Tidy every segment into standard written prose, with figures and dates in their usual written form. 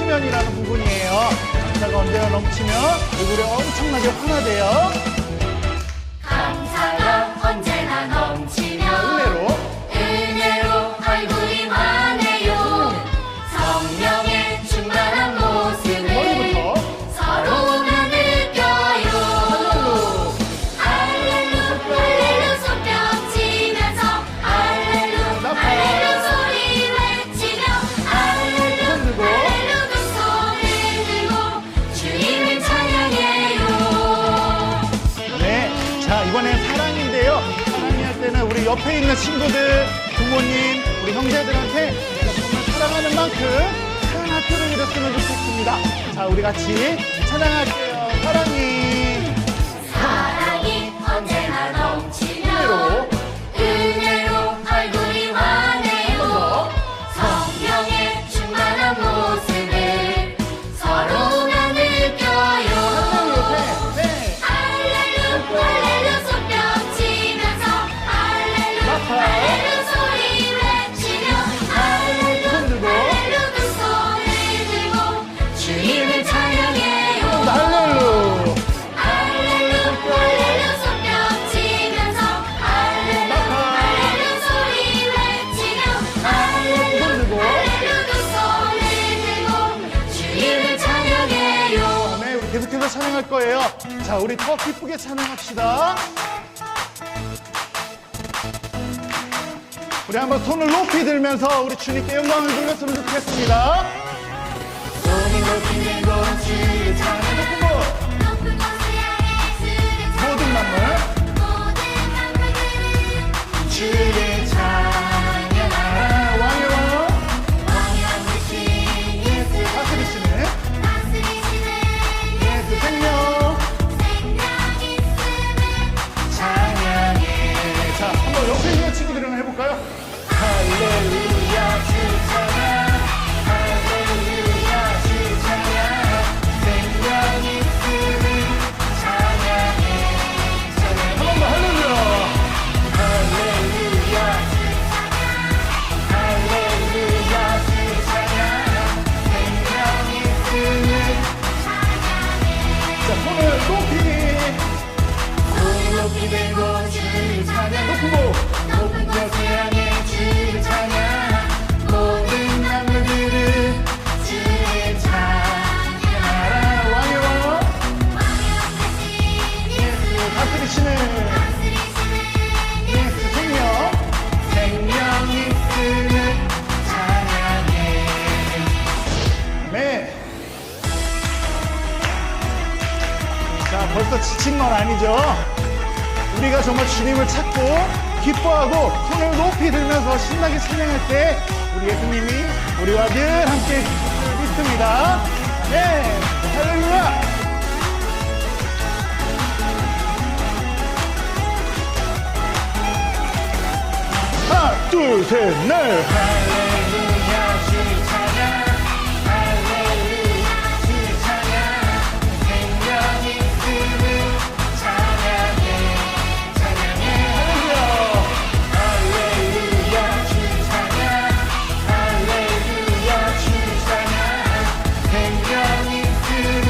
넘치면이라는 부분이에요. 감사가 언제나 넘치면 얼굴에 엄청나게 환하대요. 감사가 언제나 넘치며 은혜로 얼굴이 환해요. 성령의 충만한 모습을 서로가 느껴요. 할렐루 할렐루 손뼉 치면서 할렐루 할렐루 소리 외치며 할렐루 할렐루 두 손을 들고 주님을 찬양해요. 네, 자 이번엔 사랑인데요. 사랑이 할 때는 우리 옆에 있는 친구들, 부모님, 우리 형제들한테 내가 정말 사랑하는 만큼 큰 하트를 해줬으면 좋겠습니다. 자, 우리 같이 찬양할게요. 사랑이 사랑이 언제나 넘치며 은혜로 얼굴이 환해요. 성령의 충만한 모습을 서로가 느껴요. 할렐루 할렐루 손뼉 치면서 할렐루 할렐루 소리 외치며 할렐루 할렐루 두 손을 들고 주님을 찬양해요. 할렐루 할렐루 할렐루 손뼉 치면서 할렐루 할렐루 소리 외치며 할렐루 할렐루 두 손을 들고 주님을 찬양해요. 네, 우리 계속해서 찬양할 거예요. 자, 우리 더 기쁘게 찬양합시다. 우리 한번 손을 높이 들면서 우리 주님께 영광을 돌렸으면 좋겠습니다. 손을 높이 들고 주를 찬양하고 높은 곳을 향해 주를 모든 만물 모든 만물들은 주를 찬양하라. 왕의 왕 왕이 되신 예수 다스리시는 다스리시는 예수 생명 생명 있음을 찬양해. 자, 한번 옆에 있는 친구들이랑 해볼까요? 할렐루야 주 찬양, 할렐루야 주 찬양, 생명 있음을 찬양해. 찬양. 한 번 더 할렐루야. 할렐루야 할렐루야 주 찬양, 생명 있음을 자, 손을 높이 들고 주를 찬양. 높은 곳을 향해 주를 찬양. 모든 만물들은 주를 찬양하라. 왕의 왕 되신 예수 다스리시는 예수 생명 생명 있음을 찬양해. 네. 자, 벌써 지친 건 아니죠? 우리가 정말 주님을 찾고 기뻐하고 손을 높이 들면서 신나게 찬양할 때 우리 예수님이 우리와 늘 함께 해주실 줄 믿습니다. 네, 할렐루야! 하나, 둘, 셋, 넷! 할렐루야 주 찬양, 할렐루야 주 찬양, 생명 있음을 찬양해. 할렐루야 주 찬양, 할렐루야 주 찬양, 생명 있음을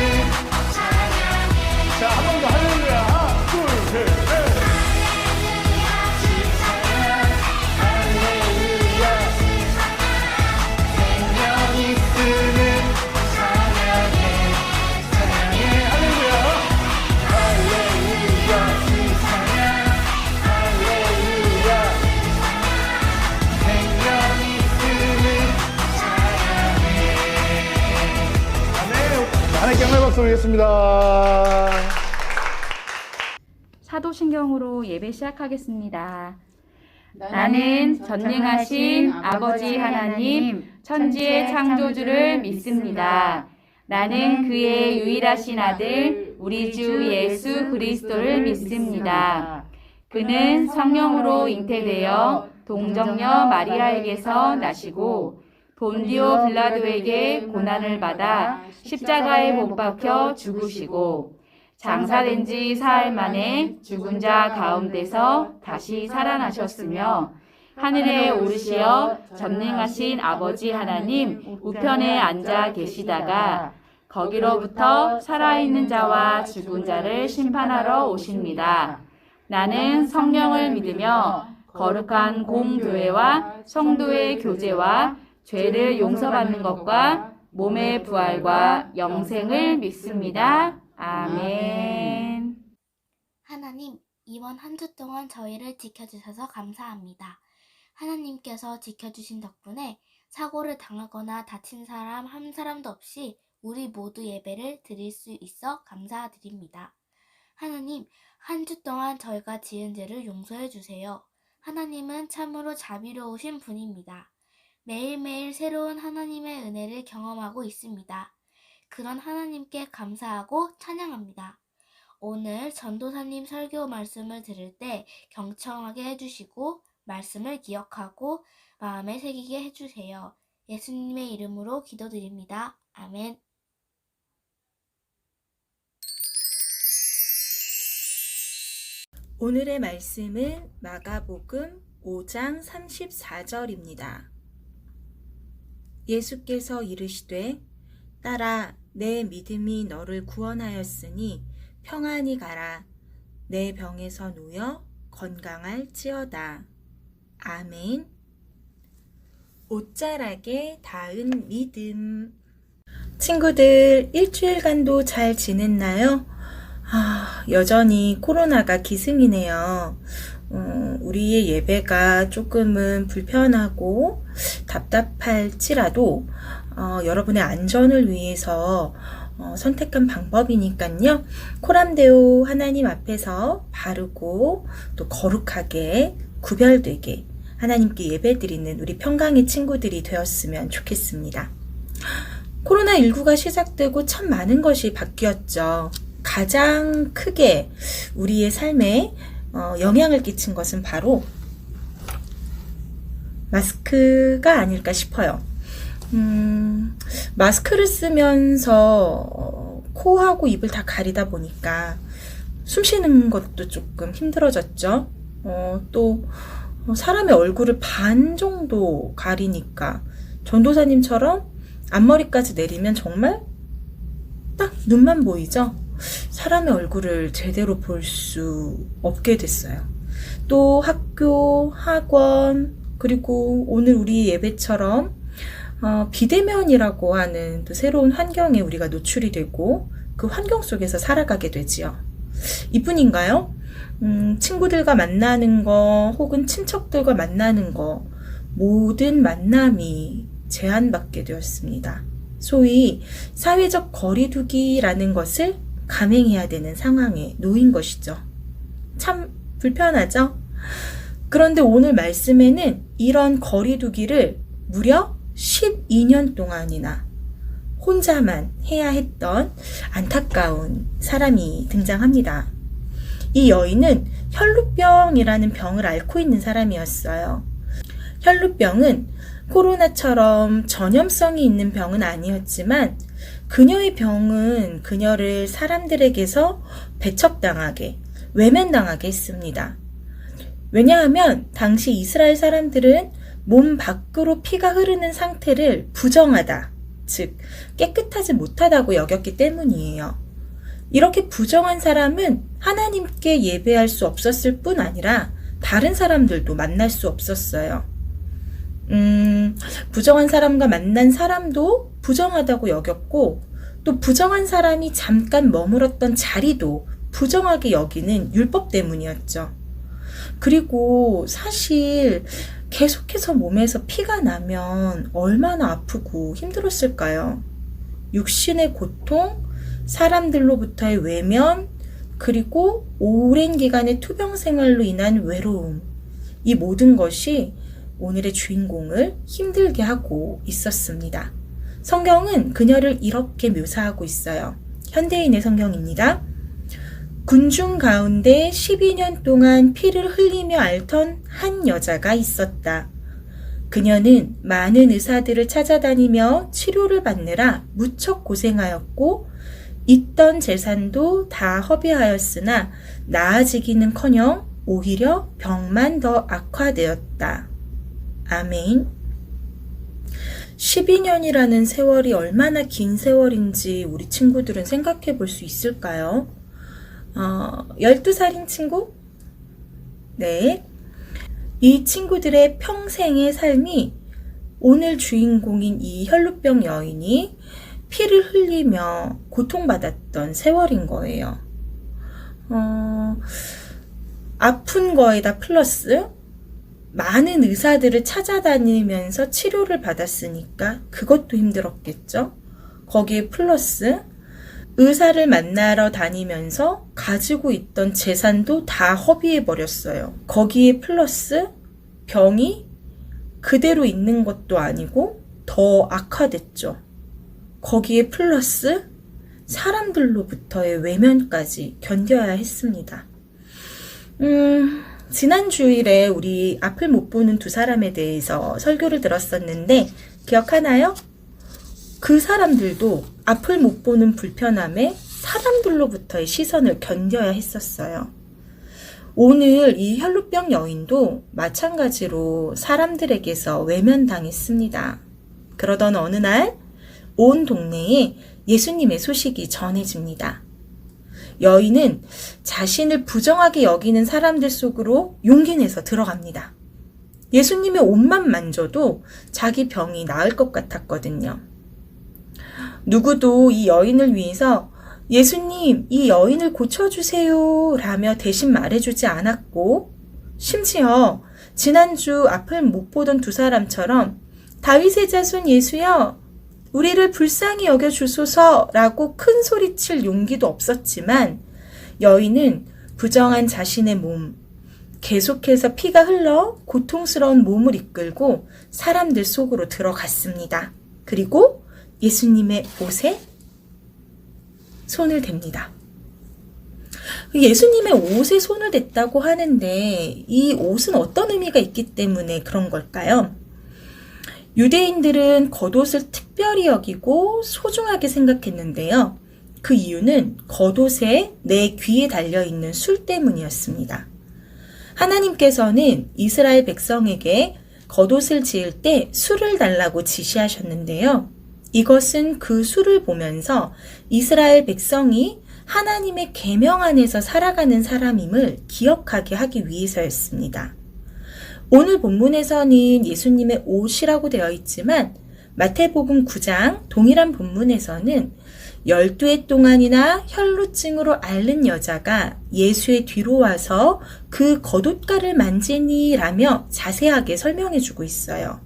찬양해. 자, 한 번 더 할렐루야. 하나, 둘, 셋, 넷. 할렐루야 생명 있음을 찬양해. 찬양해. 할렐루야. 할렐루야 주 찬양, 할렐루야 생명 있음을 찬양해. 아멘. 하나님께 영광의 박수 올리겠습니다. 사도신경으로 예배 시작하겠습니다. 나는 전능하신 아버지 하나님, 천지의 창조주를 믿습니다. 나는 그의 유일하신 아들, 우리 주 예수 그리스도를 믿습니다. 그는 성령으로 잉태되어 동정녀 마리아에게서 나시고 본디오 빌라도에게 고난을 받아 십자가에 못 박혀 죽으시고 장사된 지 사흘 만에 죽은 자 가운데서 다시 살아나셨으며 하늘에 오르시어 전능하신 아버지 하나님 우편에 앉아 계시다가 거기로부터 살아있는 자와 죽은 자를 심판하러 오십니다. 나는 성령을 믿으며 거룩한 공교회와 성도의 교제와 죄를 용서받는 것과 몸의 부활과 영생을 믿습니다. 아멘. 하나님, 이번 한 주 동안 저희를 지켜주셔서 감사합니다. 하나님께서 지켜주신 덕분에 사고를 당하거나 다친 사람 한 사람도 없이 우리 모두 예배를 드릴 수 있어 감사드립니다. 하나님, 한 주 동안 저희가 지은 죄를 용서해 주세요. 하나님은 참으로 자비로우신 분입니다. 매일매일 새로운 하나님의 은혜를 경험하고 있습니다. 그런 하나님께 감사하고 찬양합니다. 오늘 전도사님 설교 말씀을 들을 때 경청하게 해주시고 말씀을 기억하고 마음에 새기게 해주세요. 예수님의 이름으로 기도드립니다. 아멘. 오늘의 말씀은 마가복음 5장 34절입니다. 예수께서 이르시되 딸아 내 믿음이 너를 구원하였으니 평안히 가라. 내 병에서 놓여 건강할지어다. 아멘. 옷자락에 닿은 믿음. 친구들, 일주일간도 잘 지냈나요? 여전히 코로나가 기승이네요. 우리의 예배가 조금은 불편하고 답답할지라도 여러분의 안전을 위해서 선택한 방법이니까요. 코람데오 하나님 앞에서 바르고 또 거룩하게 구별되게 하나님께 예배드리는 우리 평강의 친구들이 되었으면 좋겠습니다. 코로나19가 시작되고 참 많은 것이 바뀌었죠. 가장 크게 우리의 삶에 영향을 끼친 것은 바로 마스크가 아닐까 싶어요. 마스크를 쓰면서 코하고 입을 다 가리다 보니까 숨 쉬는 것도 조금 힘들어졌죠. 또 사람의 얼굴을 반 정도 가리니까 전도사님처럼 앞머리까지 내리면 정말 딱 눈만 보이죠. 사람의 얼굴을 제대로 볼 수 없게 됐어요. 또 학교, 학원, 그리고 오늘 우리 예배처럼 비대면이라고 하는 또 새로운 환경에 우리가 노출이 되고 그 환경 속에서 살아가게 되지요. 이뿐인가요? 친구들과 만나는 거 혹은 친척들과 만나는 거 모든 만남이 제한받게 되었습니다. 소위 사회적 거리두기라는 것을 감행해야 되는 상황에 놓인 것이죠. 참 불편하죠? 그런데 오늘 말씀에는 이런 거리두기를 무려 12년 동안이나 혼자만 해야 했던 안타까운 사람이 등장합니다. 이 여인은 혈루병이라는 병을 앓고 있는 사람이었어요. 혈루병은 코로나처럼 전염성이 있는 병은 아니었지만 그녀의 병은 그녀를 사람들에게서 배척당하게, 외면당하게 했습니다. 왜냐하면 당시 이스라엘 사람들은 몸 밖으로 피가 흐르는 상태를 부정하다, 즉 깨끗하지 못하다고 여겼기 때문이에요. 이렇게 부정한 사람은 하나님께 예배할 수 없었을 뿐 아니라 다른 사람들도 만날 수 없었어요. 부정한 사람과 만난 사람도 부정하다고 여겼고 또 부정한 사람이 잠깐 머물었던 자리도 부정하게 여기는 율법 때문이었죠. 그리고 사실 계속해서 몸에서 피가 나면 얼마나 아프고 힘들었을까요? 육신의 고통, 사람들로부터의 외면, 그리고 오랜 기간의 투병 생활로 인한 외로움, 이 모든 것이 오늘의 주인공을 힘들게 하고 있었습니다. 성경은 그녀를 이렇게 묘사하고 있어요. 현대인의 성경입니다. 군중 가운데 12년 동안 피를 흘리며 앓던 한 여자가 있었다. 그녀는 많은 의사들을 찾아다니며 치료를 받느라 무척 고생하였고 있던 재산도 다 허비하였으나 나아지기는커녕 오히려 병만 더 악화되었다. 아멘. 12년이라는 세월이 얼마나 긴 세월인지 우리 친구들은 생각해 볼 수 있을까요? 12살인 친구? 네. 이 친구들의 평생의 삶이 오늘 주인공인 이 혈루병 여인이 피를 흘리며 고통받았던 세월인 거예요. 아픈 거에다 플러스 많은 의사들을 찾아다니면서 치료를 받았으니까 그것도 힘들었겠죠. 거기에 플러스 의사를 만나러 다니면서 가지고 있던 재산도 다 허비해버렸어요. 거기에 플러스 병이 그대로 있는 것도 아니고 더 악화됐죠. 거기에 플러스 사람들로부터의 외면까지 견뎌야 했습니다. 지난 주일에 우리 앞을 못 보는 두 사람에 대해서 설교를 들었었는데 기억하나요? 그 사람들도 앞을 못 보는 불편함에 사람들로부터의 시선을 견뎌야 했었어요. 오늘 이 혈루병 여인도 마찬가지로 사람들에게서 외면당했습니다. 그러던 어느 날 온 동네에 예수님의 소식이 전해집니다. 여인은 자신을 부정하게 여기는 사람들 속으로 용기 내서 들어갑니다. 예수님의 옷만 만져도 자기 병이 나을 것 같았거든요. 누구도 이 여인을 위해서 예수님, 이 여인을 고쳐주세요 라며 대신 말해주지 않았고 심지어 지난주 앞을 못 보던 두 사람처럼 다윗의 자손 예수여 우리를 불쌍히 여겨주소서 라고 큰 소리칠 용기도 없었지만 여인은 부정한 자신의 몸, 계속해서 피가 흘러 고통스러운 몸을 이끌고 사람들 속으로 들어갔습니다. 그리고 예수님의 옷에 손을 댑니다. 예수님의 옷에 손을 댔다고 하는데 이 옷은 어떤 의미가 있기 때문에 그런 걸까요? 유대인들은 겉옷을 특별히 여기고 소중하게 생각했는데요. 그 이유는 겉옷에 내 귀에 달려있는 술 때문이었습니다. 하나님께서는 이스라엘 백성에게 겉옷을 지을 때 술을 달라고 지시하셨는데요. 이것은 그 술을 보면서 이스라엘 백성이 하나님의 계명 안에서 살아가는 사람임을 기억하게 하기 위해서였습니다. 오늘 본문에서는 예수님의 옷이라고 되어 있지만 마태복음 9장 동일한 본문에서는 12해 동안이나 혈루증으로 앓는 여자가 예수의 뒤로 와서 그 겉옷가를 만지니 라며 자세하게 설명해 주고 있어요.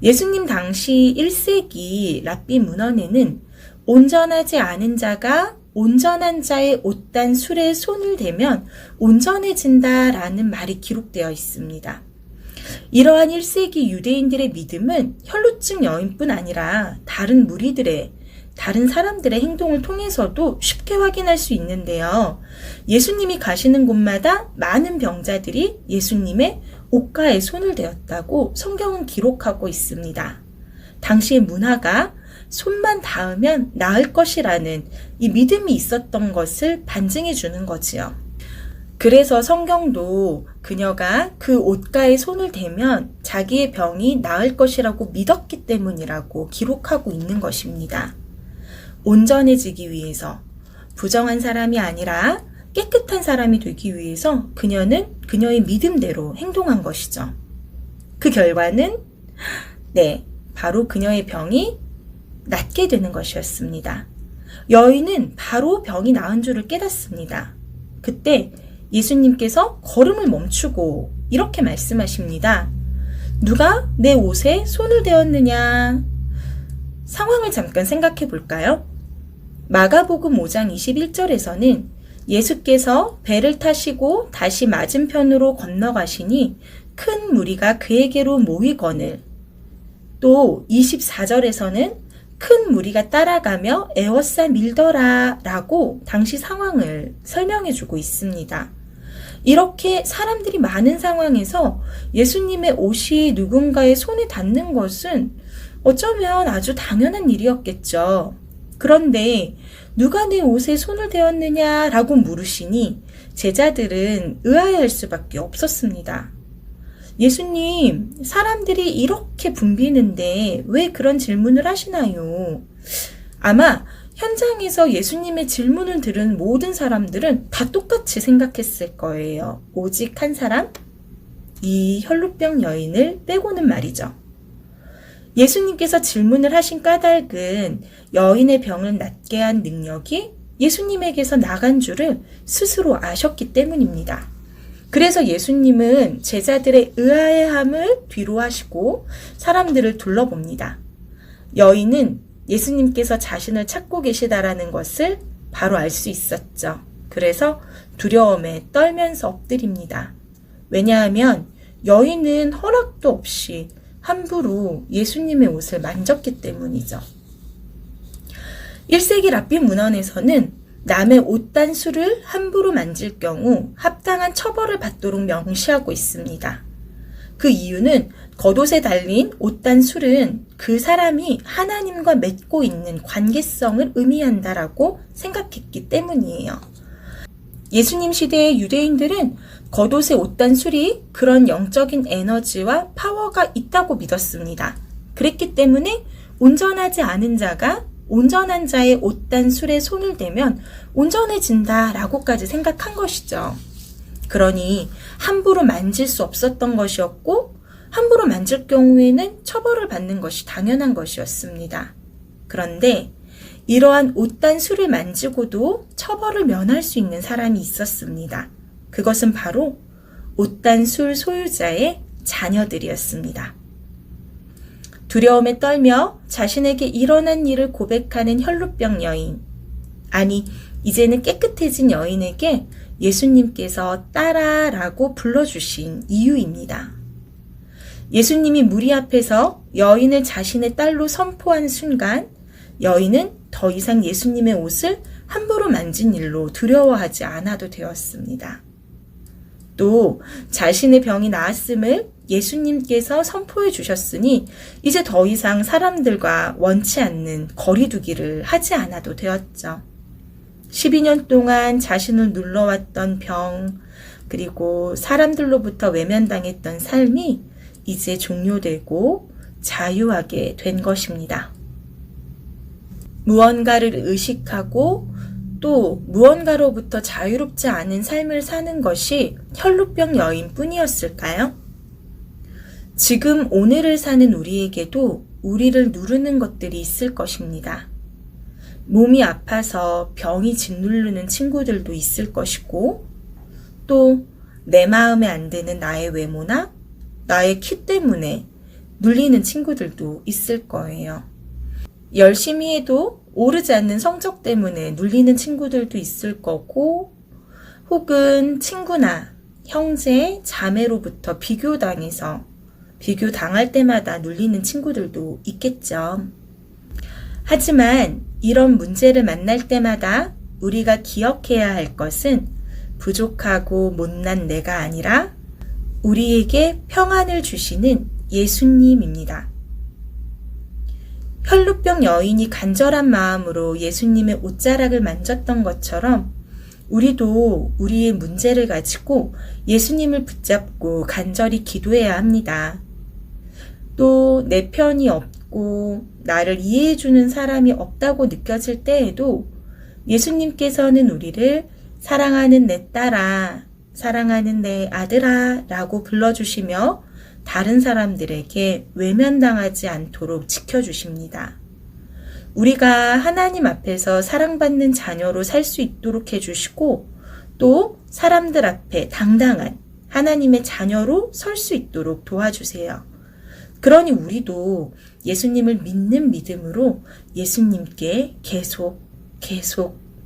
예수님 당시 1세기 랍비 문헌에는 온전하지 않은 자가 온전한 자의 옷단 술에 손을 대면 온전해진다라는 말이 기록되어 있습니다. 이러한 1세기 유대인들의 믿음은 혈루증 여인뿐 아니라 다른 무리들의 다른 사람들의 행동을 통해서도 쉽게 확인할 수 있는데요. 예수님이 가시는 곳마다 많은 병자들이 예수님의 옷가에 손을 대었다고 성경은 기록하고 있습니다. 당시의 문화가 손만 닿으면 나을 것이라는 이 믿음이 있었던 것을 반증해 주는 거지요. 그래서 성경도 그녀가 그 옷가에 손을 대면 자기의 병이 나을 것이라고 믿었기 때문이라고 기록하고 있는 것입니다. 온전해지기 위해서 부정한 사람이 아니라 깨끗한 사람이 되기 위해서 그녀는 그녀의 믿음대로 행동한 것이죠. 그 결과는 바로 그녀의 병이 낫게 되는 것이었습니다. 여인은 바로 병이 나은 줄을 깨닫습니다. 그때 예수님께서 걸음을 멈추고 이렇게 말씀하십니다. 누가 내 옷에 손을 대었느냐? 상황을 잠깐 생각해 볼까요? 마가복음 5장 21절에서는 예수께서 배를 타시고 다시 맞은편으로 건너가시니 큰 무리가 그에게로 모이거늘, 또 24절에서는 큰 무리가 따라가며 에워싸 밀더라 라고 당시 상황을 설명해 주고 있습니다. 이렇게 사람들이 많은 상황에서 예수님의 옷이 누군가의 손에 닿는 것은 어쩌면 아주 당연한 일이었겠죠. 그런데 누가 내 옷에 손을 대었느냐 라고 물으시니 제자들은 의아해할 수밖에 없었습니다. 예수님, 사람들이 이렇게 붐비는데 왜 그런 질문을 하시나요? 아마 현장에서 예수님의 질문을 들은 모든 사람들은 다 똑같이 생각했을 거예요. 오직 한 사람, 이 혈루병 여인을 빼고는 말이죠. 예수님께서 질문을 하신 까닭은 여인의 병을 낫게 한 능력이 예수님에게서 나간 줄을 스스로 아셨기 때문입니다. 그래서 예수님은 제자들의 의아해함을 뒤로 하시고 사람들을 둘러봅니다. 여인은 예수님께서 자신을 찾고 계시다라는 것을 바로 알 수 있었죠. 그래서 두려움에 떨면서 엎드립니다. 왜냐하면 여인은 허락도 없이 함부로 예수님의 옷을 만졌기 때문이죠. 1세기 랍비 문헌에서는 남의 옷단수를 함부로 만질 경우 합당한 처벌을 받도록 명시하고 있습니다. 그 이유는 겉옷에 달린 옷단술은 그 사람이 하나님과 맺고 있는 관계성을 의미한다라고 생각했기 때문이에요. 예수님 시대의 유대인들은 겉옷의 옷단술이 그런 영적인 에너지와 파워가 있다고 믿었습니다. 그랬기 때문에 온전하지 않은 자가 온전한 자의 옷단술에 손을 대면 온전해진다라고까지 생각한 것이죠. 그러니 함부로 만질 수 없었던 것이었고 함부로 만질 경우에는 처벌을 받는 것이 당연한 것이었습니다. 그런데 이러한 옷단술을 만지고도 처벌을 면할 수 있는 사람이 있었습니다. 그것은 바로 옷단술 소유자의 자녀들이었습니다. 두려움에 떨며 자신에게 일어난 일을 고백하는 혈루병 여인. 아니, 이제는 깨끗해진 여인에게 예수님께서 딸아라고 불러주신 이유입니다. 예수님이 무리 앞에서 여인을 자신의 딸로 선포한 순간 여인은 더 이상 예수님의 옷을 함부로 만진 일로 두려워하지 않아도 되었습니다. 또 자신의 병이 나았음을 예수님께서 선포해 주셨으니 이제 더 이상 사람들과 원치 않는 거리두기를 하지 않아도 되었죠. 12년 동안 자신을 눌러왔던 병, 그리고 사람들로부터 외면당했던 삶이 이제 종료되고 자유하게 된 것입니다. 무언가를 의식하고 또 무언가로부터 자유롭지 않은 삶을 사는 것이 혈루병 여인뿐이었을까요? 지금 오늘을 사는 우리에게도 우리를 누르는 것들이 있을 것입니다. 몸이 아파서 병이 짓누르는 친구들도 있을 것이고 또 내 마음에 안 드는 나의 외모나 나의 키 때문에 눌리는 친구들도 있을 거예요. 열심히 해도 오르지 않는 성적 때문에 눌리는 친구들도 있을 거고 혹은 친구나 형제, 자매로부터 비교당해서 비교당할 때마다 눌리는 친구들도 있겠죠. 하지만 이런 문제를 만날 때마다 우리가 기억해야 할 것은 부족하고 못난 내가 아니라 우리에게 평안을 주시는 예수님입니다. 혈루병 여인이 간절한 마음으로 예수님의 옷자락을 만졌던 것처럼 우리도 우리의 문제를 가지고 예수님을 붙잡고 간절히 기도해야 합니다. 또 내 편이 없고 나를 이해해주는 사람이 없다고 느껴질 때에도 예수님께서는 우리를 사랑하는 내 딸아, 사랑하는 내 아들아 라고 불러주시며 다른 사람들에게 외면당하지 않도록 지켜주십니다. 우리가 하나님 앞에서 사랑받는 자녀로 살 수 있도록 해주시고 또 사람들 앞에 당당한 하나님의 자녀로 설 수 있도록 도와주세요. 그러니 우리도 예수님을 믿는 믿음으로 예수님께 계속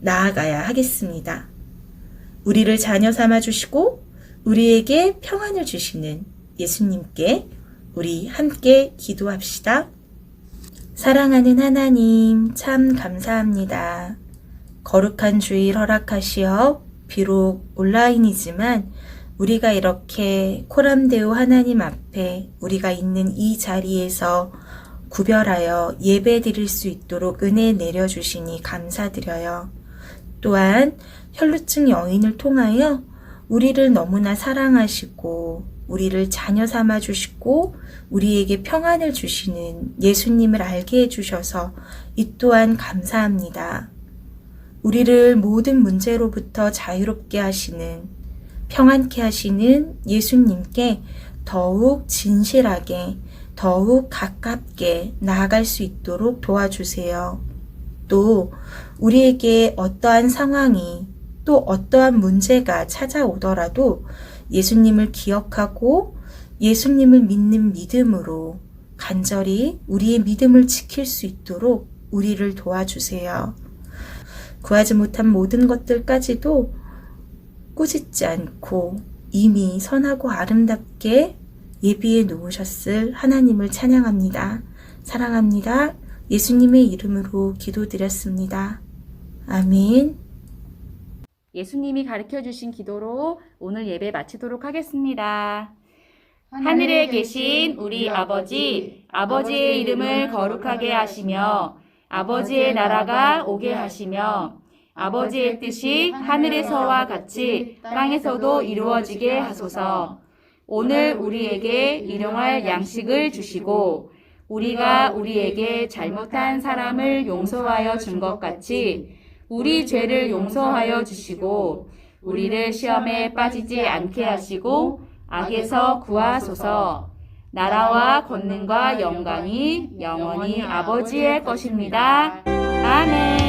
나아가야 하겠습니다. 우리를 자녀 삼아 주시고 우리에게 평안을 주시는 예수님께 우리 함께 기도합시다. 사랑하는 하나님, 참 감사합니다. 거룩한 주일 허락하시어 비록 온라인이지만 우리가 이렇게 코람데오 하나님 앞에 우리가 있는 이 자리에서 구별하여 예배 드릴 수 있도록 은혜 내려주시니 감사드려요. 또한 혈루증 여인을 통하여 우리를 너무나 사랑하시고 우리를 자녀 삼아 주시고 우리에게 평안을 주시는 예수님을 알게 해주셔서 이 또한 감사합니다. 우리를 모든 문제로부터 자유롭게 하시는, 평안케 하시는 예수님께 더욱 진실하게, 더욱 가깝게 나아갈 수 있도록 도와주세요. 또 우리에게 어떠한 상황이, 또 어떠한 문제가 찾아오더라도 예수님을 기억하고 예수님을 믿는 믿음으로 간절히 우리의 믿음을 지킬 수 있도록 우리를 도와주세요. 구하지 못한 모든 것들까지도 꾸짖지 않고 이미 선하고 아름답게 예비해 놓으셨을 하나님을 찬양합니다. 사랑합니다. 예수님의 이름으로 기도드렸습니다. 아멘. 예수님이 가르쳐 주신 기도로 오늘 예배 마치도록 하겠습니다. 하늘에 계신 우리 아버지, 아버지의 이름을 거룩하게 하시며 아버지의 나라가 오게 하시며 아버지의 뜻이 하늘에서와 같이 땅에서도 이루어지게 하소서. 오늘 우리에게 일용할 양식을 주시고 우리가 우리에게 잘못한 사람을 용서하여 준 것 같이 우리 죄를 용서하여 주시고 우리를 시험에 빠지지 않게 하시고 악에서 구하소서. 나라와 권능과 영광이 영원히 아버지의 것입니다. 아멘.